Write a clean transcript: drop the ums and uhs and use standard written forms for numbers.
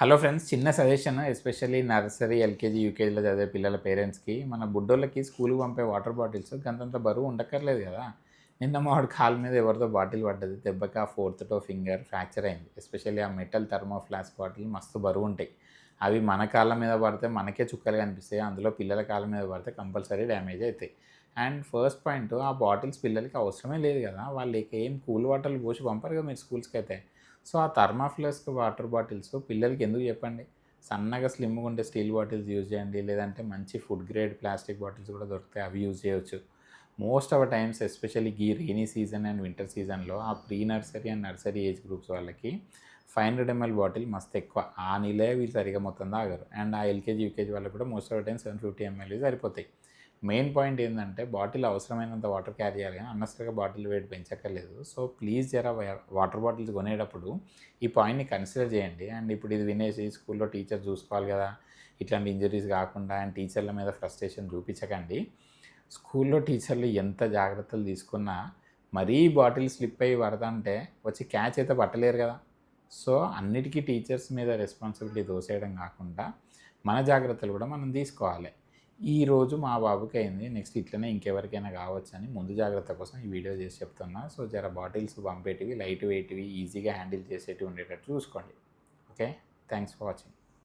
Hello friends, చిన్న suggestion especially nursery, LKG, యూకేజీలో చదివే పిల్లల పేరెంట్స్‌కి మన బుడ్డోళ్ళకి స్కూల్‌కి పంపే వాటర్ బాటిల్స్ గంతంత బరువు ఉండక్కర్లేదు కదా! నిన్న మా వాడి కాలు మీద ఎవరిదో బాటిల్ పడ్డది. దెబ్బకి ఆ ఫోర్త్ టో ఫింగర్ ఫ్రాక్చర్ అయింది. ఎస్పెషల్లీ ఆ మెటల్ థర్మో ఫ్లాస్క్ బాటిల్ మస్తు బరువుంటాయి. అవి మన కాళ్ళ మీద పడితే మనకే చుక్కలు కనిపిస్తాయి. అందులో పిల్లల కాళ్ళ మీద పడితే కంపల్సరీ డ్యామేజ్ అయితాయి. అండ్ ఫస్ట్ పాయింట్, ఆ బాటిల్స్ పిల్లలకి అవసరమే లేదు కదా! వాళ్ళకి ఏం కూల్ వాటర్‌లు పోసి పంపరు కదా మీరు స్కూల్స్‌కైతే. సో, ఆ థర్మాఫ్లాస్క్ వాటర్ బాటిల్స్ పిల్లలకి ఎందుకు చెప్పండి? సన్నగా స్లిమ్‌గా ఉండే స్టీల్ బాటిల్స్ యూజ్ చేయండి. లేదంటే మంచి ఫుడ్ గ్రేడ్ ప్లాస్టిక్ బాటిల్స్ కూడా దొరుకుతాయి. అవి యూజ్ చేయొచ్చు. Most of the times especially ఈ రెయినీ సీజన్ అండ్ వింటర్ సీజన్‌లో ఆ pre nursery and nursery age groups వాళ్ళకి 500 ఎంఎల్ బాటిల్ మస్తు ఎక్కువ. ఆ నీళ్ళే వీళ్ళు సరిగ్గా మొత్తం తాగరు. అండ్ ఆ ఎల్‌కేజీ, యూకేజీ వాళ్ళకి కూడా most of the time 750 ML సరిపోతాయి. మెయిన్ పాయింట్ ఏందంటే బాటిల్ అవసరమైనంత వాటర్ క్యారీ చేయాలి గానీ అనవసరంగా బాటిల్ వెయిట్ పెంచక్కర్లేదు. సో, ప్లీజ్ జర వాటర్ బాటిల్స్ కొనేటప్పుడు ఈ పాయింట్‌ని కన్సిడర్ చేయండి. అండ్ ఇప్పుడు ఇది వినేసి స్కూల్‌లో టీచర్ చూసుకోవాలి కదా! ఇట్లాంటి ఇంజరీస్ కాకుండా అండ్ టీచర్ల మీద ఫ్రస్ట్రేషన్ చూపించకండి. స్కూల్‌లో టీచర్లు ఎంత జాగ్రత్తలు తీసుకున్నా మరీ బాటిల్ స్లిప్ అయ్యి పడతంటే వచ్చి క్యాచ్ అయితే పట్టలేరు కదా! సో, అన్నిటికీ టీచర్స్ మీద రెస్పాన్సిబిలిటీ తోసేయడం కాకుండా మన జాగ్రత్తలు కూడా మనం తీసుకోవాలి. ఈరోజు మా బాబుకయింది. నెక్స్ట్ ఇట్లనే ఇంకెవరికైనా కావచ్చని ముందు జాగ్రత్త కోసం ఈ వీడియో చేసి చెప్తున్నా. సో, జర బాటిల్స్ పంపేటివి లైట్ వెయిట్‌వి, ఈజీగా హ్యాండిల్ చేసేటివి ఉండేటట్టు చూసుకోండి. ఓకే. Thanks for watching.